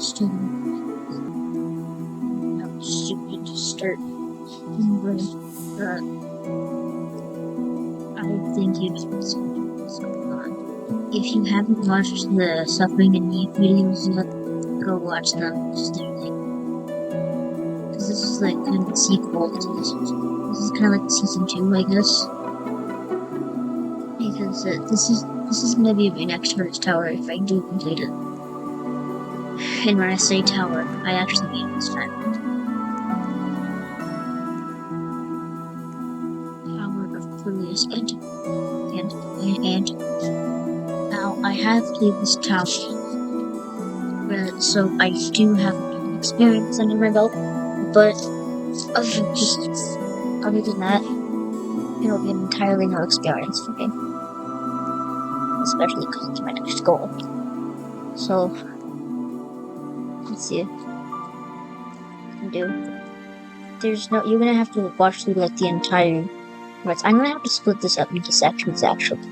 stupid to start. I think you'd what's going on. If you haven't watched the Suffering and Need videos yet, go watch them. Because this is like kind of a sequel to this. This is kind of like season 2, I guess. Because this is gonna be my next first tower if I do complete it. And when I say tower, I actually mean this time. Tower of Curious and now I have played this tower, so I do have experience under my belt. But other than that, it'll be an entirely new experience for me. Especially because it's my next goal. So, let's see what I can do. You're gonna have to watch through like the entire. I'm gonna have to split this up into sections actually,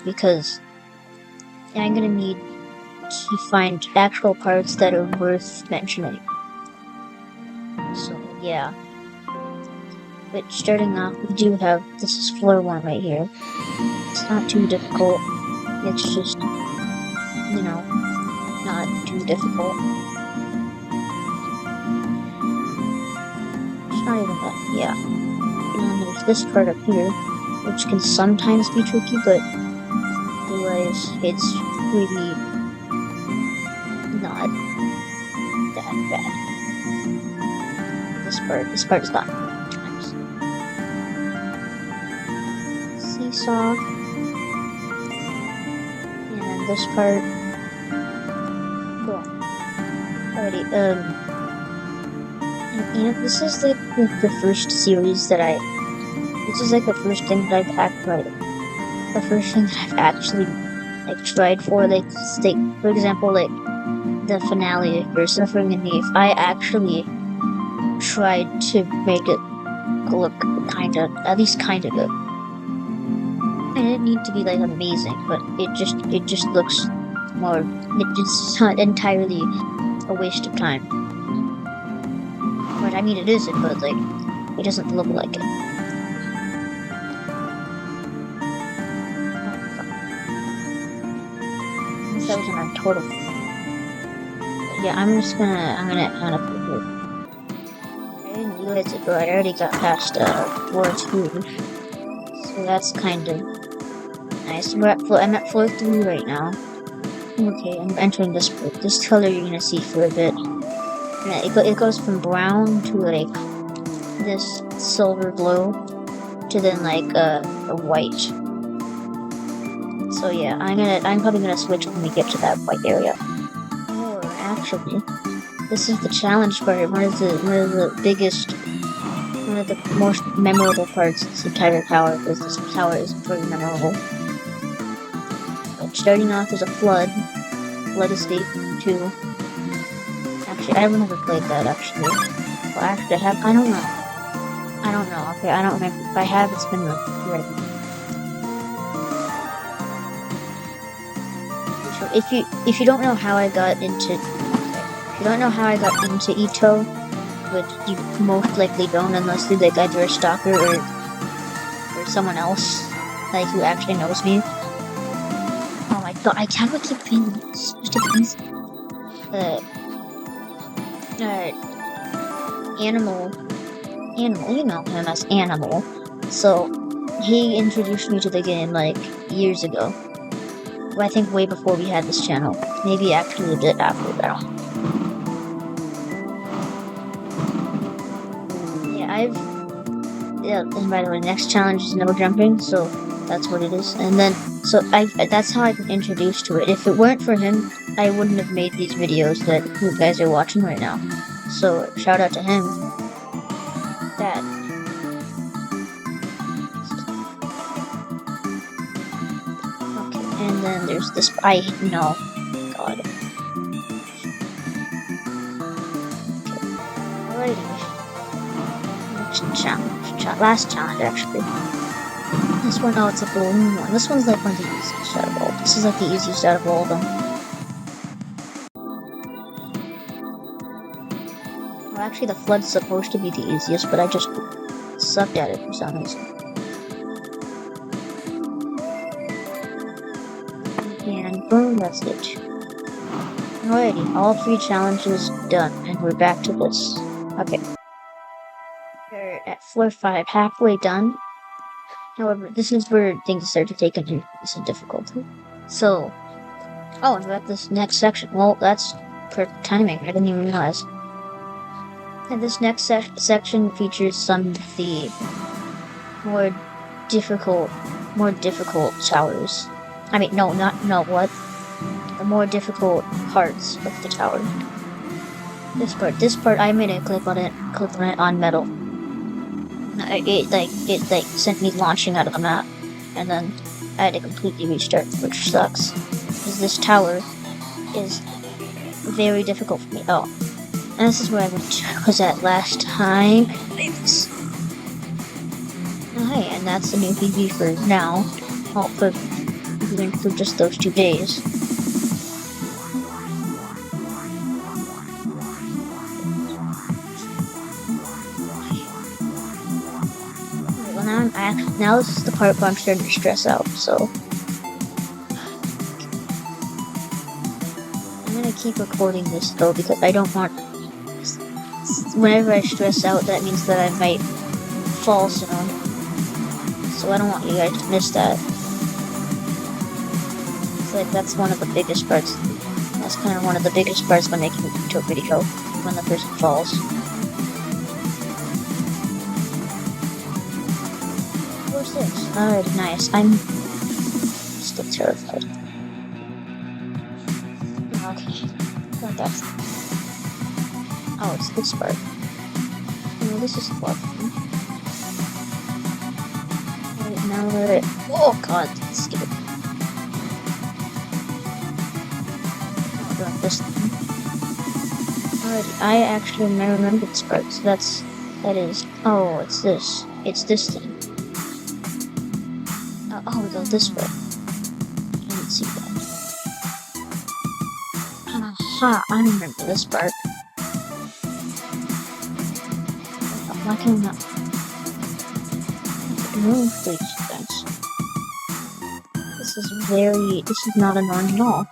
because I'm gonna need to find actual parts that are worth mentioning. So yeah. But starting off, we do have, this is floor 1 right here. It's not too difficult. It's just, not too difficult. It's not even that, yeah. And there's this part up here, which can sometimes be tricky, but otherwise it's really not that bad. This part is not. Seesaw, and this part. Cool. Alrighty. And this is like the first series that this is like the first thing that the first thing that I've actually like tried for, like for example, like the finale for Suffering and Need. I actually tried to make it look at least kinda good. It didn't need to be like amazing, but it just looks more. It's not entirely a waste of time. But I mean, it isn't, but like, it doesn't look like it. That was an total. But yeah, I'm gonna kind of put it. I didn't realize it, but I already got past floor 2, so that's kind of nice. I'm at floor 3 right now. Okay, I'm entering this color you're gonna see for a bit. It goes from brown to like this silver glow to then like a white. So yeah, I'm probably gonna switch when we get to that white area. Or actually, this is the challenge part. One of the most memorable parts of this entire tower, because this tower is very memorable. But starting off is a flood escape 2. Actually, I've never played that actually. Well, actually, I don't know. Okay, I don't remember. If I have, it's been right. So if you don't know how I got into Ito, which you most likely don't unless you're like either a stalker or someone else like who actually knows me. Oh my god, I can't keep playing this. Animal, you know him as Animal. So he introduced me to the game like years ago. I think way before we had this channel. Maybe actually a bit after that. Yeah, and by the way, next challenge is no jumping, so that's what it is. And then, that's how I got introduced to it. If it weren't for him, I wouldn't have made these videos that you guys are watching right now. So, shout out to him. Okay, and then there's this, no. God. Okay. Alrighty. Last challenge actually. This one, it's a balloon one. This one's like one of the easiest out of all. This is like the easiest out of all of them. Actually, the flood's supposed to be the easiest, but I just sucked at it for some reason. And boom, that's it. Alrighty, all 3 challenges done, and we're back to this. Okay. We're at floor 5, halfway done. However, this is where things start to take a increase in difficulty. So, oh, and we're at this next section. Well, that's perfect timing. I didn't even realize. And this next section features some of the more difficult towers. I mean, no, the more difficult parts of the tower. This part, I made a clip on it on metal. It sent me launching out of the map, and then I had to completely restart, which sucks. Because this tower is very difficult for me. Oh, and this is where I was at last time. Oh, hey, and that's the new PB for now. Well, for just those 2 days. Now this is the part where I'm starting to stress out, so I'm gonna keep recording this though, because I don't want, whenever I stress out, that means that I might fall soon, so I don't want you guys to miss that. It's like, that's one of the biggest parts, that's kind of one of the biggest parts when making a YouTube video, when the person falls. Alright, nice. I'm still terrified. Okay. Not that. Oh, it's this part. No, this is fun. Alright, now we're at. Oh god, skip it. Oh, god, this thing. Alright, I actually remember this part, so that is. Oh, it's this. It's this thing. Oh, we go this way. I didn't see that. Aha, I remember this part. Why can I not move these guys? This is not annoying at all.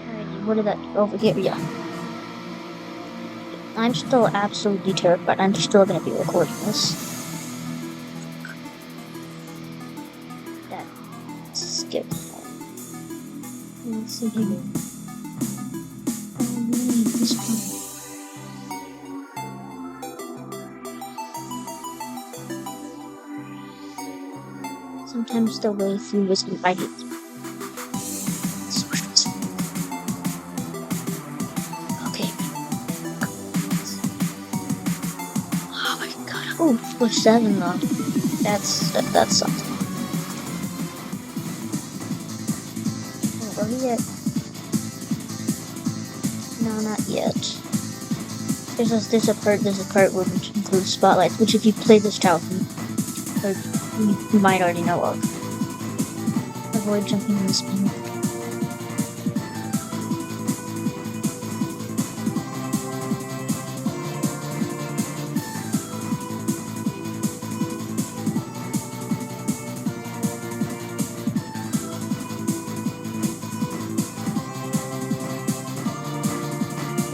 Alright, what did that over here? Yeah. I'm still absolutely terrified. I'm still gonna be recording this. That skip. Let's see here. This one. Sometimes the way through is invited. Oh, push 7 though. That's something. Oh, are we yet? No, not yet. There's a part which includes spotlights, which if you play this tower, you might already know of. Avoid jumping in the spin.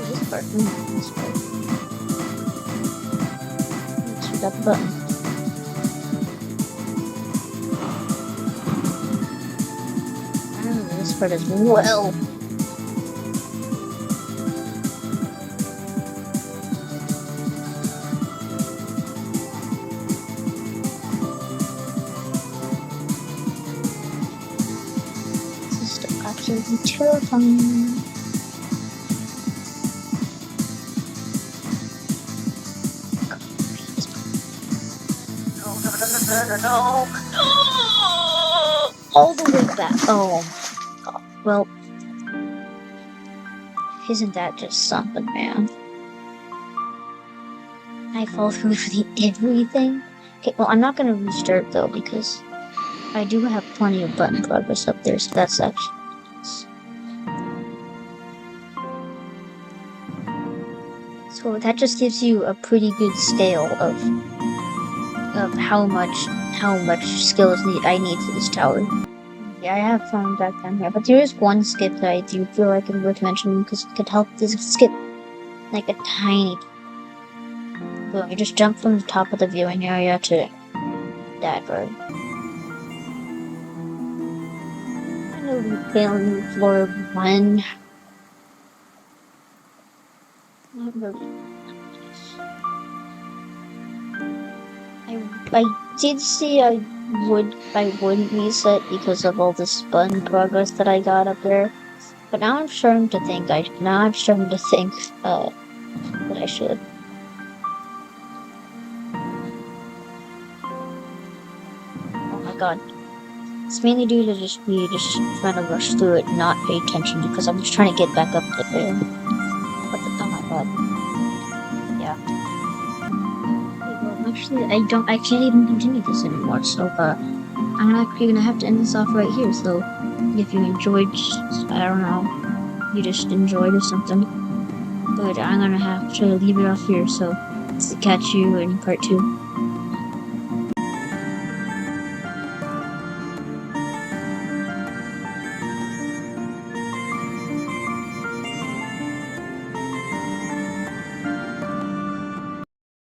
This part. Let's forget the button. I remember this part as well. This is still absolutely terrifying. No. All the way back. Oh my god. Well, isn't that just something, man? I fall through everything. Okay, well, I'm not gonna restart though, because I do have plenty of button progress up there, so that's actually. So that just gives you a pretty good scale of how much skill I need for this tower. Yeah, I have found that down here, but there is one skip that I do feel like it's worth mentioning because it could help this skip like a tiny. So you just jump from the top of the viewing area to that bird. I know we failing floor 1. Not really. I did see I wouldn't reset because of all this button progress that I got up there. But now I'm starting to think that I should. Oh my god. It's mainly due to just trying to rush through it and not pay attention because I'm just trying to get back up there. Oh my god. Yeah. Well, actually, I can't even continue this anymore, so, I'm actually gonna have to end this off right here, so if you enjoyed, I don't know, you just enjoyed or something, but I'm gonna have to leave it off here, so catch you in part 2.